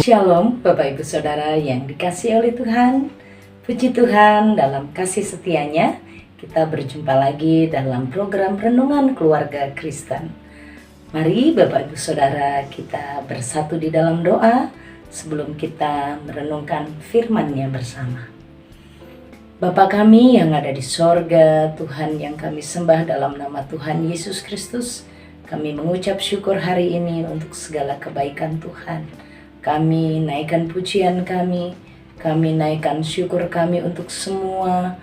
Shalom Bapak Ibu Saudara yang dikasihi oleh Tuhan. Puji Tuhan, dalam kasih setianya kita berjumpa lagi dalam program Renungan Keluarga Kristen. Mari Bapak Ibu Saudara kita bersatu di dalam doa sebelum kita merenungkan firman-Nya bersama. Bapa kami yang ada di sorga, Tuhan yang kami sembah dalam nama Tuhan Yesus Kristus, kami mengucap syukur hari ini untuk segala kebaikan Tuhan. Kami naikkan pujian kami naikkan syukur kami untuk semua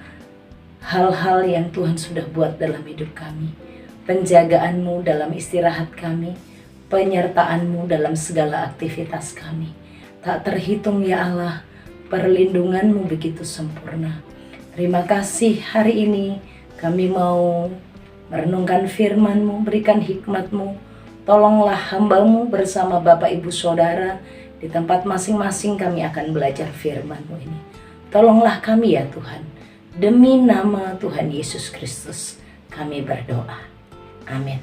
hal-hal yang Tuhan sudah buat dalam hidup kami. Penjagaan-Mu dalam istirahat kami, penyertaan-Mu dalam segala aktivitas kami. Tak terhitung ya Allah, perlindungan-Mu begitu sempurna. Terima kasih hari ini kami mau merenungkan firman-Mu, berikan hikmat-Mu. Tolonglah hamba-Mu bersama Bapak Ibu Saudara. Di tempat masing-masing kami akan belajar firman-Mu ini. Tolonglah kami ya Tuhan. Demi nama Tuhan Yesus Kristus kami berdoa. Amin.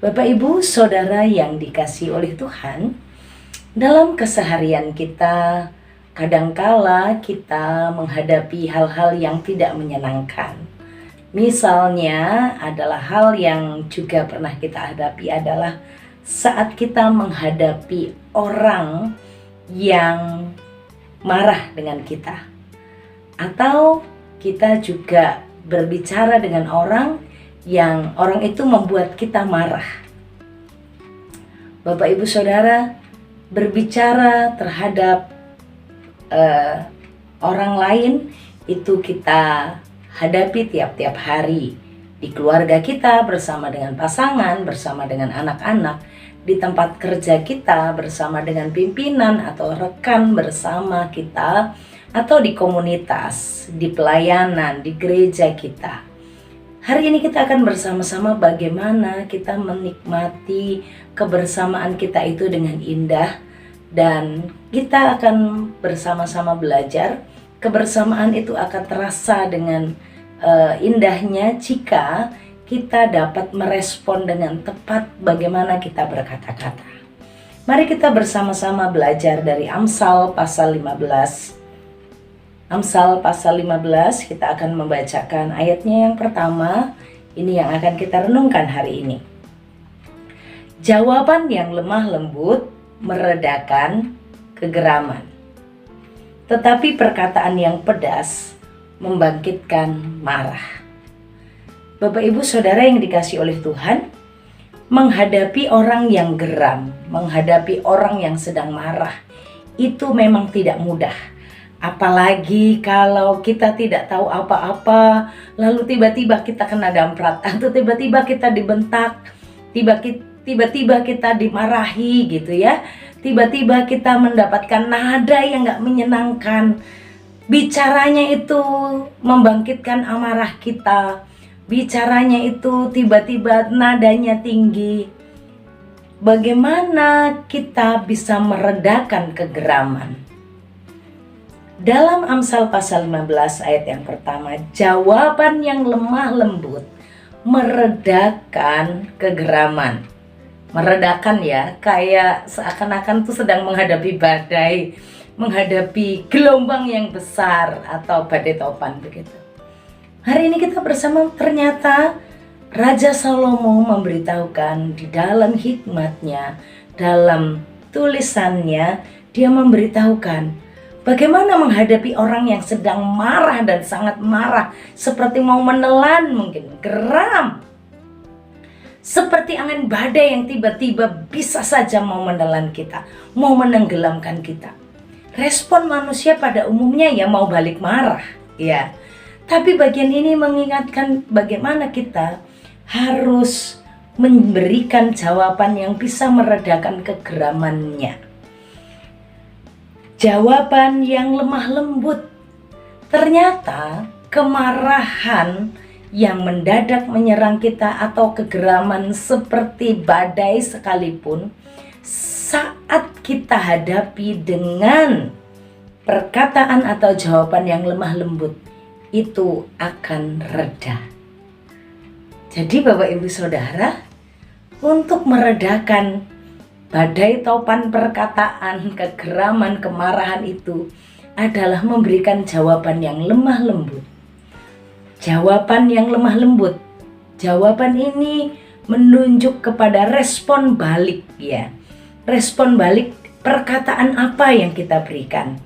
Bapak Ibu Saudara yang dikasihi oleh Tuhan, dalam keseharian kita kadangkala kita menghadapi hal-hal yang tidak menyenangkan. Misalnya adalah hal yang juga pernah kita hadapi adalah saat kita menghadapi orang yang marah dengan kita. Atau kita juga berbicara dengan orang yang orang itu membuat kita marah. Bapak Ibu Saudara, berbicara terhadap orang lain itu kita hadapi tiap-tiap hari di keluarga kita, bersama dengan pasangan, bersama dengan anak-anak, di tempat kerja kita, bersama dengan pimpinan atau rekan bersama kita, atau di komunitas, di pelayanan, di gereja kita. Hari ini kita akan bersama-sama bagaimana kita menikmati kebersamaan kita itu dengan indah. Dan kita akan bersama-sama belajar, kebersamaan itu akan terasa dengan indahnya jika kita dapat merespon dengan tepat bagaimana kita berkata-kata. Mari kita bersama-sama belajar dari Amsal pasal 15. Amsal pasal 15 kita akan membacakan ayatnya yang pertama. Ini yang akan kita renungkan hari ini. Jawaban yang lemah lembut meredakan kegeraman, tetapi perkataan yang pedas membangkitkan marah. Bapak Ibu Saudara yang dikasihi oleh Tuhan, menghadapi orang yang geram, menghadapi orang yang sedang marah, itu memang tidak mudah. Apalagi kalau kita tidak tahu apa-apa, lalu tiba-tiba kita kena damprat, atau tiba-tiba kita dibentak, tiba-tiba kita dimarahi gitu ya. Tiba-tiba kita mendapatkan nada yang gak menyenangkan. Bicaranya itu membangkitkan amarah kita. Bicaranya itu tiba-tiba nadanya tinggi. Bagaimana kita bisa meredakan kegeraman? Dalam Amsal pasal 15 ayat yang pertama, jawaban yang lemah lembut meredakan kegeraman. Meredakan ya, kayak seakan-akan tuh sedang menghadapi badai, menghadapi gelombang yang besar atau badai topan begitu. Hari ini kita bersama ternyata Raja Salomo memberitahukan di dalam hikmatnya, dalam tulisannya, dia memberitahukan bagaimana menghadapi orang yang sedang marah dan sangat marah, seperti mau menelan mungkin, geram. Seperti angin badai yang tiba-tiba bisa saja mau menelan kita, mau menenggelamkan kita. Respon manusia pada umumnya ya mau balik marah, ya. Tapi bagian ini mengingatkan bagaimana kita harus memberikan jawaban yang bisa meredakan kegeramannya. Jawaban yang lemah lembut. Ternyata kemarahan yang mendadak menyerang kita atau kegeraman seperti badai sekalipun, saat kita hadapi dengan perkataan atau jawaban yang lemah lembut, itu akan reda. Jadi Bapak Ibu Saudara, untuk meredakan badai topan perkataan, kegeraman, kemarahan itu adalah memberikan jawaban yang lemah lembut. Jawaban yang lemah lembut. Jawaban ini menunjuk kepada respon balik ya. Respon balik perkataan apa yang kita berikan.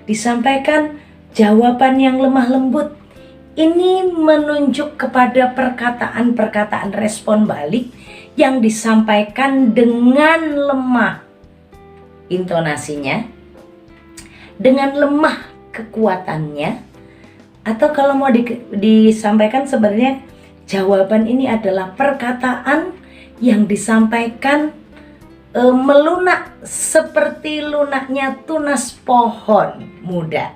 Disampaikan jawaban yang lemah lembut. Ini menunjuk kepada perkataan-perkataan respon balik yang disampaikan dengan lemah intonasinya, dengan lemah kekuatannya, atau kalau mau disampaikan sebenarnya jawaban ini adalah perkataan yang disampaikan melunak seperti lunaknya tunas pohon muda.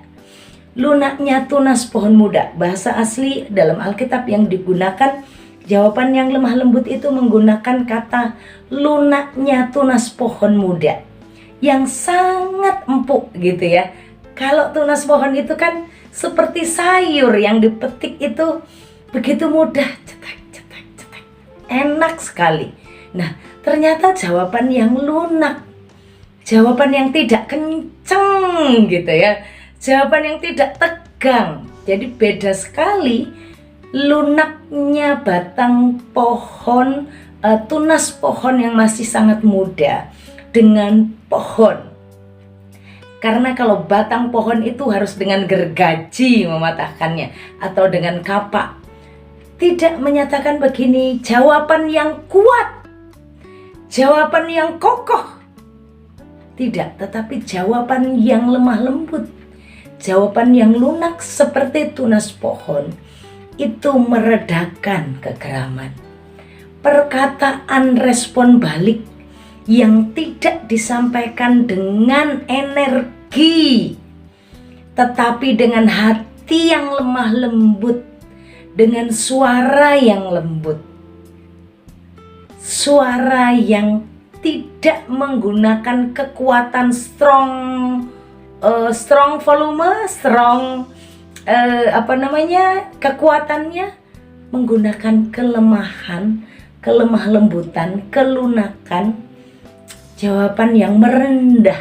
Lunaknya tunas pohon muda, bahasa asli dalam Alkitab yang digunakan jawaban yang lemah lembut itu menggunakan kata lunaknya tunas pohon muda yang sangat empuk gitu ya. Kalau tunas pohon itu kan seperti sayur yang dipetik itu begitu mudah, cetak cetak cetak, enak sekali. Nah, ternyata jawaban yang lunak, jawaban yang tidak kenceng gitu ya, jawaban yang tidak tegang. Jadi beda sekali lunaknya batang pohon, tunas pohon yang masih sangat muda dengan pohon. Karena kalau batang pohon itu harus dengan gergaji mematahkannya atau dengan kapak. Tidak menyatakan begini, jawaban yang kuat, jawaban yang kokoh. Tidak, tetapi jawaban yang lemah lembut, jawaban yang lunak seperti tunas pohon. Itu meredakan kegeraman. Perkataan respon balik yang tidak disampaikan dengan energi, tetapi dengan hati yang lemah lembut, dengan suara yang lembut, suara yang tidak menggunakan kekuatan strong volume, strong kekuatannya, menggunakan kelemahan, kelemah lembutan, kelunakan, jawaban yang merendah.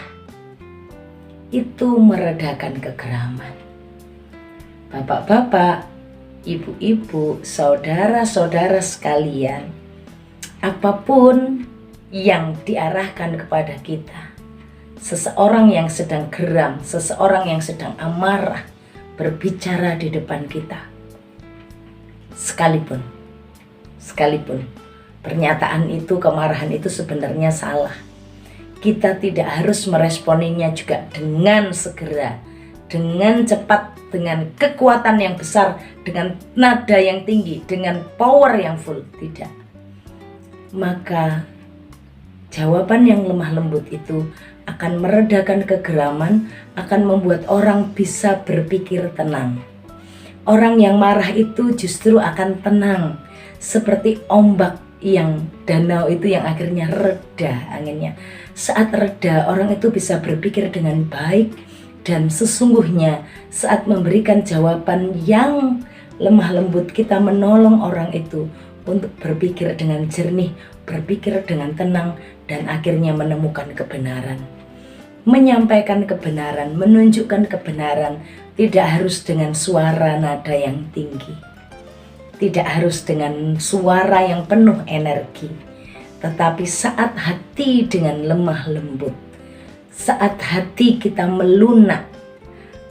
Itu meredakan kegeraman. Bapak-bapak, ibu-ibu, saudara-saudara sekalian, apapun yang diarahkan kepada kita, seseorang yang sedang geram, seseorang yang sedang amarah berbicara di depan kita, sekalipun pernyataan itu, kemarahan itu sebenarnya salah, kita tidak harus meresponinya juga dengan segera, dengan cepat, dengan kekuatan yang besar, dengan nada yang tinggi, dengan power yang full. Tidak. Maka jawaban yang lemah lembut itu akan meredakan kegeraman, akan membuat orang bisa berpikir tenang. Orang yang marah itu justru akan tenang, seperti ombak yang danau itu yang akhirnya reda anginnya. Saat reda, orang itu bisa berpikir dengan baik, dan sesungguhnya saat memberikan jawaban yang lemah lembut, kita menolong orang itu untuk berpikir dengan jernih, berpikir dengan tenang, dan akhirnya menemukan kebenaran. Menyampaikan kebenaran, menunjukkan kebenaran tidak harus dengan suara nada yang tinggi, tidak harus dengan suara yang penuh energi, tetapi saat hati dengan lemah lembut, saat hati kita melunak,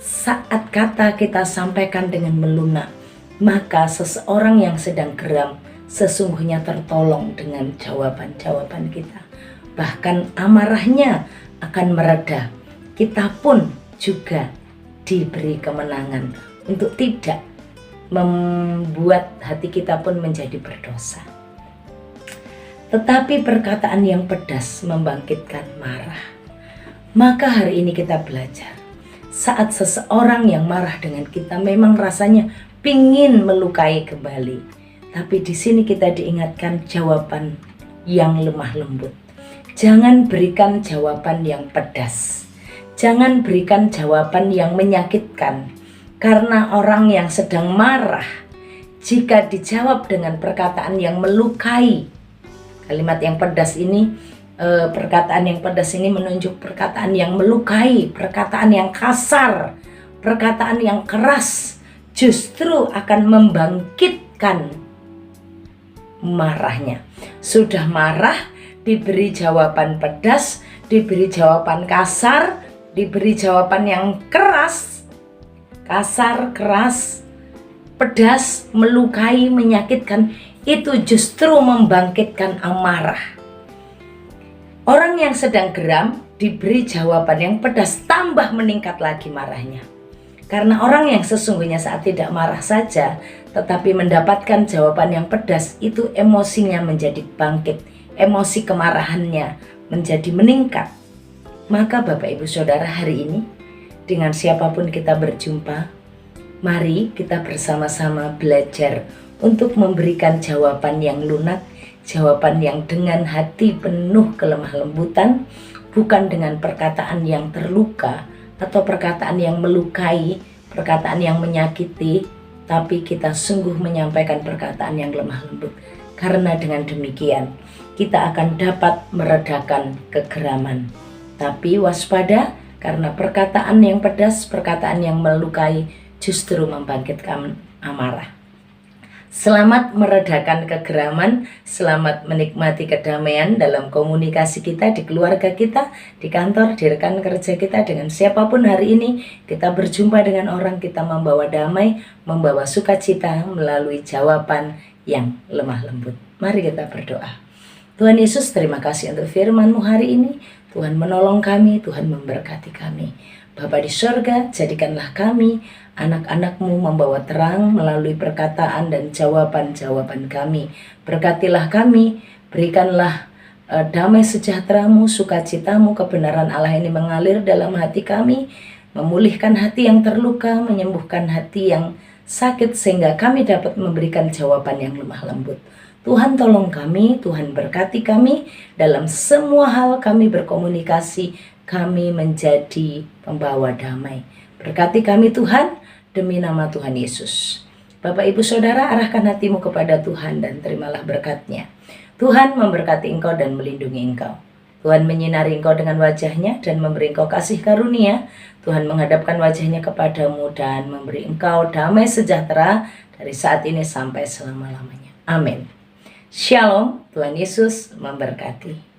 saat kata kita sampaikan dengan melunak, maka seseorang yang sedang geram sesungguhnya tertolong dengan jawaban-jawaban kita. Bahkan amarahnya akan mereda. Kita pun juga diberi kemenangan untuk tidak membuat hati kita pun menjadi berdosa. Tetapi perkataan yang pedas membangkitkan marah. Maka hari ini kita belajar, saat seseorang yang marah dengan kita memang rasanya pingin melukai kembali, tapi di sini kita diingatkan jawaban yang lemah lembut. Jangan berikan jawaban yang pedas, jangan berikan jawaban yang menyakitkan, karena orang yang sedang marah jika dijawab dengan perkataan yang melukai, kalimat yang pedas ini Perkataan yang pedas ini menunjuk perkataan yang melukai, perkataan yang kasar, perkataan yang keras, justru akan membangkitkan marahnya. Sudah marah, diberi jawaban pedas, diberi jawaban kasar, diberi jawaban yang keras, kasar, keras, pedas, melukai, menyakitkan, itu justru membangkitkan amarah. Orang yang sedang geram diberi jawaban yang pedas, tambah meningkat lagi marahnya. Karena orang yang sesungguhnya saat tidak marah saja, tetapi mendapatkan jawaban yang pedas, itu emosinya menjadi bangkit, emosi kemarahannya menjadi meningkat. Maka Bapak Ibu Saudara, hari ini dengan siapapun kita berjumpa, mari kita bersama-sama belajar untuk memberikan jawaban yang lunak, jawaban yang dengan hati penuh kelemah lembutan, bukan dengan perkataan yang terluka atau perkataan yang melukai, perkataan yang menyakiti, tapi kita sungguh menyampaikan perkataan yang lemah lembut. Karena dengan demikian kita akan dapat meredakan kegeraman. Tapi waspada, karena perkataan yang pedas, perkataan yang melukai justru membangkitkan amarah. Selamat meredakan kegeraman, selamat menikmati kedamaian dalam komunikasi kita, di keluarga kita, di kantor, di rekan kerja kita, dengan siapapun hari ini. Kita berjumpa dengan orang, kita membawa damai, membawa sukacita melalui jawaban yang lemah lembut. Mari kita berdoa. Tuhan Yesus, terima kasih untuk firman-Mu hari ini. Tuhan menolong kami, Tuhan memberkati kami. Bapa di sorga, jadikanlah kami anak-anak-Mu membawa terang melalui perkataan dan jawaban-jawaban kami. Berkatilah kami, berikanlah damai sejahtera-Mu, sukacita-Mu, kebenaran Allah ini mengalir dalam hati kami, memulihkan hati yang terluka, menyembuhkan hati yang sakit, sehingga kami dapat memberikan jawaban yang lemah lembut. Tuhan tolong kami, Tuhan berkati kami, dalam semua hal kami berkomunikasi, kami menjadi pembawa damai. Berkati kami Tuhan, demi nama Tuhan Yesus. Bapak Ibu Saudara, arahkan hatimu kepada Tuhan dan terimalah berkat-Nya. Tuhan memberkati engkau dan melindungi engkau. Tuhan menyinari engkau dengan wajah-Nya dan memberi engkau kasih karunia. Tuhan menghadapkan wajah-Nya kepadamu dan memberi engkau damai sejahtera dari saat ini sampai selama-lamanya. Amin. Shalom, Tuhan Yesus memberkati.